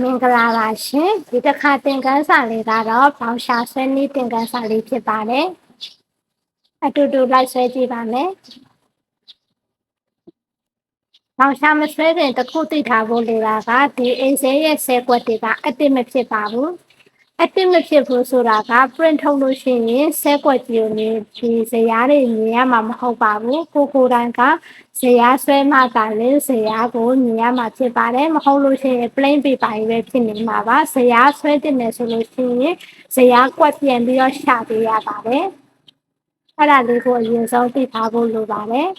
မင်္ဂလာပါရှင်ဒီတစ်ခါသင်ခန်းစာလေးကတော့ဘောင်ရှာဆွဲနည်းသင်ခန်းစာလေးဖြစ်ပါတယ်အတူတူလိုက်ဆွဲကြည့်ပါမယ်ဘောင်ရှာမဆွဲခင်တစ်ခုသိထားဖို့လိုတာကဒီအင်းစဲရဲ့ဆဲကွက်တွေကအတစ်မဖြစ်ပါဘူးအတစ်မဖြစ်ဘူးဆိုတာက print ထုတ်လို့ရှိရင်ဆဲကွက်ကြီးကိုဒီဇရာတွေမြင်ရမှာမဟုတ်ပါဘူးကိုယ်တိုင်ကဇရာဆွဲမှသာလေဇရာကိုမြင်ရမှာဖြစ်ပါတယ်မဟုတ်လို့ရှိရင် plain paper ကြီးပဲဖြစ်နေမှာပါဇရာဆွဲတင်တယ်ဆိုလို့ရှိရင်ဇရာကွက်ပြန်ပြီးတော့ရှာပေးရပါတယ်အဲ့ဒါလေးကိုအရင်ဆုံးသိထားဖို့လိုပါတယ်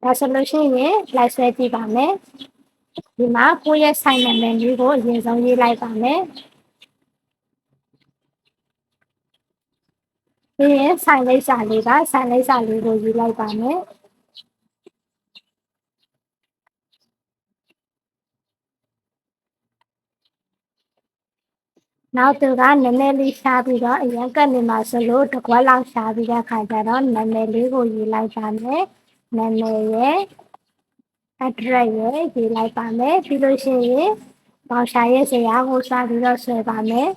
ဒါဆိုလို့ရှိရင်လိုက်ဆွဲကြည့်ပါမယ်ဒီမှာကိုယ့်ရဲ့ဆိုင်နာမည်လေးကိုအရင်ဆုံးရေးလိုက်ပါမယ်ပြီးရင်ဆိုင်လိပ်စာလေးကဆိုင်လိပ်စာလေးကိုယူလိုက်ပါမယ်နောက်သူကနည်းနည်းလေးရှားပြီးတော့အရင်ကပ်နေမှာဆိုလို့တစ်ခွက်လောက်ရှားပြီးတဲ့အခါကျတော့နာမည်လေးကိုယူလိုက်ပါမယ်နာမည်ရဲ့ address ရဲ့ရေးလိုက်ပါမယ်ပြီးလို့ရှိရင်ဘောင်ရှာရဲ့ဇရာကိုစပြီးတော့ဆွဲပါမယ်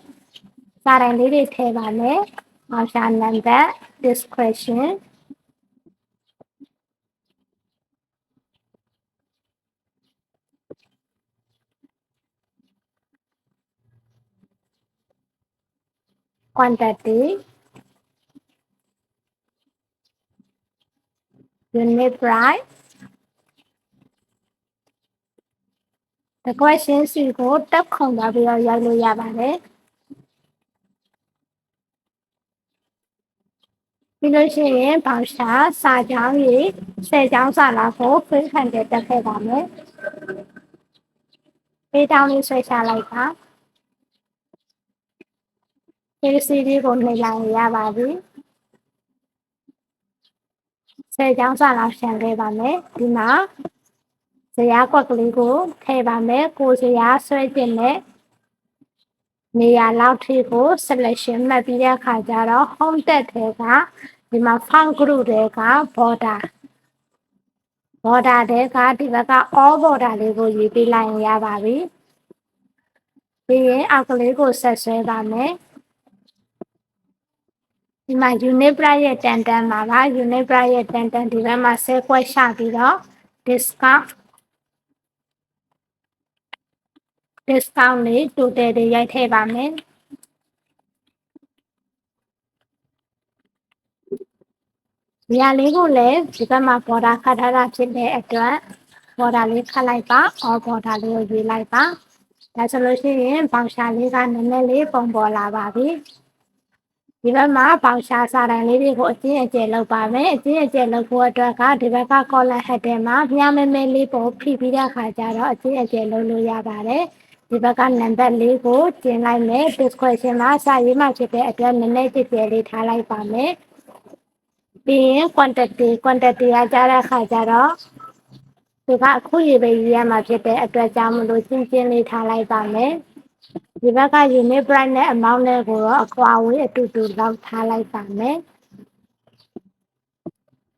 စာတိုင်လေးတွေထည့်ပါမယ်ဘောင်ရှာနံပါတ် description quantity unit price the question စီကိုတက်ခုံသွားပြီးတော့ရိုက်လို့ရပါတယ်ပြီးလို့ရှိရင်ဘောင်ရှာစာကြောင်းကြီး10ကြောင်းစာလောက်ကိုဖိခံတဲ့တက်ခဲ့ပါမယ်ပေးတောင်းလေးဆွဲချလိုက်ပါဒီစီဒီကိုနှိပ်လိုက်ရပါပြီ10ကြောင်းစာလောက်ရှင်းခဲ့ပါမယ်ဒီမှာဇရာကွက်ကလေးကိုထည့်ပါမယ်ကိုဇရာဆွဲတင်တဲ့နေရာလောက်ထိကို selection မှတ်ပြီးတဲ့အခါကျတော့ home tab ထဲကဒီမှာ font group ထဲက border ထဲကဒီဘက်က all border လေးကိုရေးပေးလိုက်ရင်ရပါပြီပြီးရင်အောက်ကလေးကိုဆက်ဆွဲပါမယ်ဒီမှာ unit price ရဲ့တန်တန်ပါပါ unit price ရဲ့တန်တန်ဒီဘက်မှာ10ခွက်ရှာပြီးတော့ discount လေး total တွေရိုက်ထည့်ပါမယ်ဒီဟာလေးကိုလည်းဒီဘက်မှာ border ခတ်ထားတာဖြစ်တဲ့အတွက် border လေးခတ်လိုက်ပါ all border လေးကိုရေးလိုက်ပါဒါဆိုလို့ရှိရင်ဘောင်ရှာလေးကနည်းနည်းလေးပုံပေါ်လာပါပြီဒီဘက်မှာဘောင်ရှာစာတိုင်လေးတွေကိုအကျဉ်းအကျယ်လုပ်ပါမယ်အကျဉ်းအကျယ်လုပ်ဖို့အတွက်ကဒီဘက်က column head ထဲမှာမြားမဲမဲလေးပေါ်ဖိပြီးတဲ့အခါကျတော့အကျဉ်းအကျယ်လုပ်လို့ရပါတယ်ဒီဘက်ကနံပါတ်လေးကိုကျင်လိုက်မယ် description မှာစာရေးမှဖြစ်တဲ့အတွက်နည်းနည်းကြည့်ကြလေးထားလိုက်ပါမယ်ပြီးရင် quantity ကကြားတဲ့အခါကျတော့ဒီကအခုရေးပေးရမှာဖြစ်တဲ့အတွက်ကြောင့်မလို့ကျင်းလေးထားလိုက်ပါမယ်ဒီဘက်က unit price နဲ့ amount နဲ့ကိုတော့အကွာအဝေးအတူတူလောက်ထားလိုက်ပါမယ်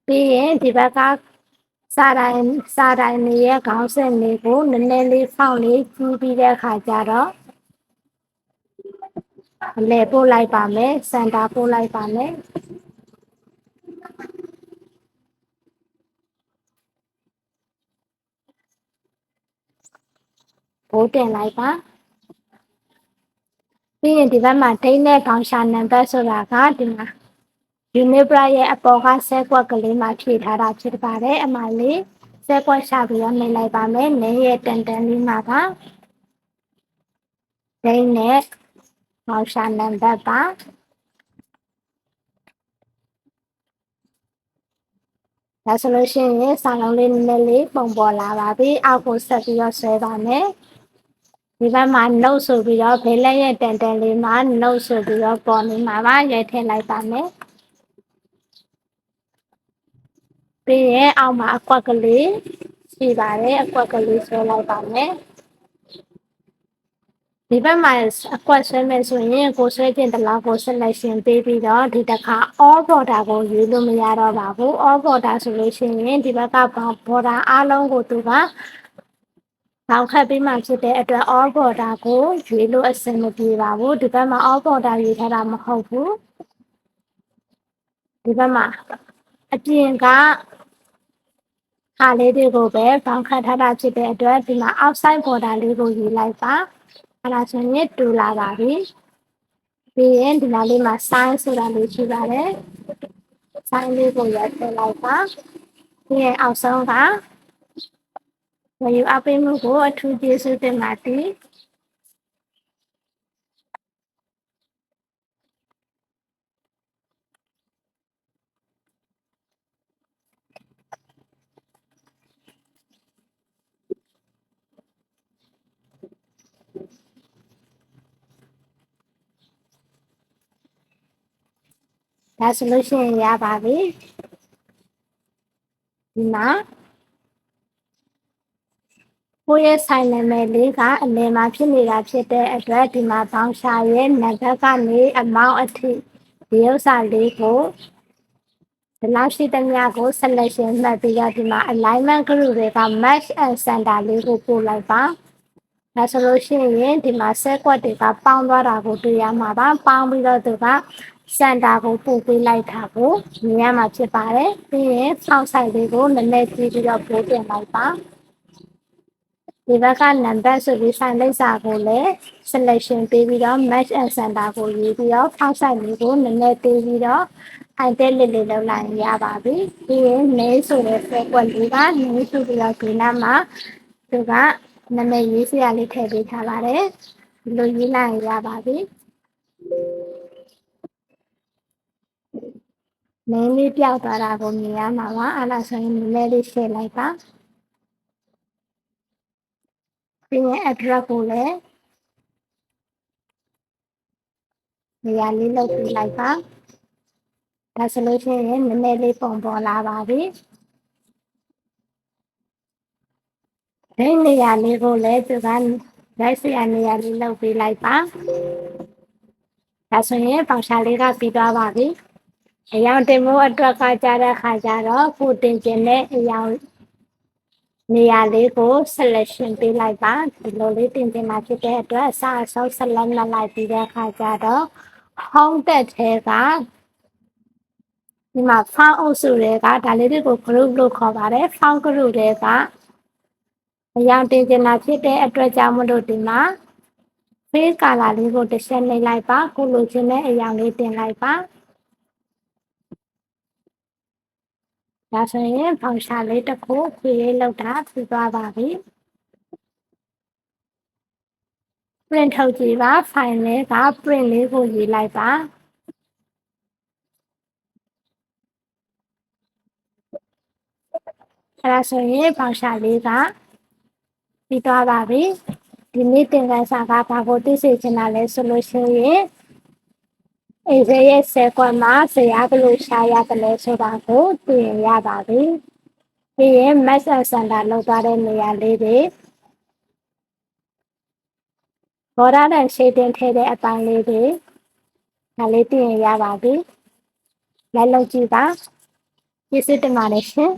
ပြီးရင်ဒီဘက်ကစာတိုင်တွေရဲ့ခေါင်းစဉ်တွေကိုနည်းနည်းလေးဖောင့်လေးကြီးပြီးတဲ့အခါကျတော့အလဲပို့လိုက်ပါမယ်စင်တာပို့လိုက်ပါမယ်ဘိုးတင်လိုက်ပါပြီးရင်ဒီဘက်မှာဒိတ်နဲ့ခေါင်းရှာနံပါတ်ဆိုတာကဒီမှာ unit price ရဲ့အပေါ်က10ကွက်ကလေးမှာဖြည့်ထားတာဖြစ်ပါတယ်အမှလေး10ကွက်ရှာပြီးတော့နှိပ်လိုက်ပါမယ်နင်းရဲ့တန်တန်လေးမှာကဒိတ်နဲ့ခေါင်းရှာနံပါတ်ပါဒါဆိုလို့ရှိရင်စာလုံးလေးနည်းနည်းလေးပုံပေါ်လာပါပြီအောက်ကိုဆက်ပြီးတော့ဆွဲပါမယ်ဒီဘက်မှာ note ဆိုပြီးတော့ဘေးလက်ရဲ့တန်တန်လေးမှာ note ဆိုပြီးတော့ပေါ်နေမှာပါရိုက်ထည့်လိုက်ပါမယ်ပြီးရင်အောက်မှာအကွက်ကလေးရှိပါတယ်အကွက်ကလေးဆွဲလိုက်ပါမယ်ဒီဘက်မှာအကွက်ဆွဲမယ်ဆိုရင်ကိုဆွဲတင်တလောက်ကို selection ပေးပြီးတော့ဒီတစ်ခါ all border ကိုယူလို့မရတော့ပါဘူး all border ဆိုလို့ရှိရင်ဒီဘက်က border အားလုံးကိုသူက ဘောင်ခတ်ပြီးမှဖြစ်တဲ့အတွက် all border ကိုရွေးလို့အဆင်မပြေပါဘူးဒီဘက်မှာ all border ရွေးထားတာမဟုတ်ဘူးဒီဘက်မှာအပြင်ကဟာလေးတွေကိုပဲဘောင်ခတ်ထားတာဖြစ်တဲ့အတွက်ဒီမှာ outside border လေးကိုယူလိုက်ပါအဲ့ဒါဆိုရင်တူလာပါပြီပြီးရင်ဒီနားလေးမှာ sign ဆိုတာလေးရှိပါတယ် sign လေးကိုရိုက်ထည့်လိုက်ပါပြီးရင်အောက်ဆုံးကဝယ်ယူအပ်ပေးမှုကိုအထူးကျေးဇူးတင်ပါတယ်ဒါဆိုလို့ရှိရင်ရပါပြီဒီမှာကိုယ့်ရဲ့ဆိုင်နာမည်လေးကအလယ်မှာဖြစ်နေတာဖြစ်တဲ့အတွက်ဒီမှာဘောင်ရှာရဲ့နံပါတ်ကနေအမောင့်အထိဒီဥစ္စာလေးကိုဒီလောက်ရှိသမျှကို selection မှတ်ပြီးတော့ဒီမှာ alignment group တွေက match and center လေးကိုပို့လိုက်ပါဒါဆိုလို့ရှိရင်ဒီမှာ set ကွက်တွေကပေါင်းသွားတာကိုတွေ့ရမှာပါပေါင်းပြီးတော့သူကစန်တာကိုပို့ပေးလိုက်တာကိုမြင်ရမှာဖြစ်ပါတယ်ပြီးရင်ဖောက်ဆိုင်လေးကိုနည်းနည်းကြည့်ပြီးတော့ပို့တင်လိုက်ပါဒီဘက်ကနံပါတ်ဆိုပြီးဆိုင်လိပ်စာကိုလည်း selection ပေးပြီးတော့ match and center ကိုရေးပြီးတော့ဖောက်ဆိုင်လေးကိုနည်းနည်းပေးပြီးတော့အိုင်တက်လေးလေးလောက်လိုက်ရပါပြီပြီးရင် name ဆိုတဲ့ frequent လေးက name ဆိုပြီးတော့ဒီနားမှာသူကနာမည်ရေးစရာလေးထည့်ပေးထားပါတယ်ဒီလိုရေးလိုက်ရပါပြီနည်းလေးပြောက်သွားတာကိုမြင်ရမှာပါအဲ့ဒါဆိုရင်နည်းလေးရှင်းလိုက်ပါပြီးရင် address ကိုလည်းနေရာလေးလုပ်ပြလိုက်ပါဒါဆိုလို့ရှိရင်နည်းနည်းလေးပုံပေါ်လာပါပြီဒီနေရာလေးကိုလည်းသူကရိုက်စရာနေရာလေးလုပ်ပေးလိုက်ပါဒါဆိုရင်ပေါင်ရှာလေးကပြီးသွားပါပြီအယောင်တင်မှုအတွက်ကကြတဲ့ခါကျတော့ကိုတင်ကျင်တဲ့အယောင်နေရာလေးကို selection ပေးလိုက်ပါဒီလိုလေးတင်တင်မှာဖြစ်တဲ့အတွက်အစအဆုံး select လိုက်ပြီးတဲ့အခါကျတော့ home တက်ထဲကဒီမှာ font အုပ်စုတွေကဒါလေးတွေကို group လို့ခေါ်ပါတယ် font group တွေကအယောင်တင်ကျင်တာဖြစ်တဲ့အတွက်ကြောင့်မလို့ဒီမှာ face color လေးကိုတစ်ချက်နှိပ်လိုက်ပါကိုလိုချင်တဲ့အယောင်လေးတင်လိုက်ပါဒါဆိုရင်ဖောင်ရှာလေးတစ်ခုခွေလေးလောက်တာပြီးသွားပါပြီ print ထုတ်ကြည့်ပါ file လေးက print လေးကိုရေးလိုက်ပါအဲ့ဒါဆိုရင်ဖောင်ရှာလေးကပြီးသွားပါပြီဒီနေ့သင်ခန်းစာကဘာကိုသိစေချင်တာလဲဆိုလို့ရှိရင်အေးရဲ့ဆယ်ကွက်မှာဇရာဘယ်လိုရှာရတယ်လဲဆိုတာကိုသိရင်ရပါပြီပြီးရင် match and center လောက်သွားတဲ့နေရာလေးတွေborder and shading ထည့်တဲ့အပိုင်းလေးတွေဒါလေးသိရင်ရပါပြီလိုက်လုပ်ကြည့်ပါကျေးဇူးတင်ပါတယ်ရှင်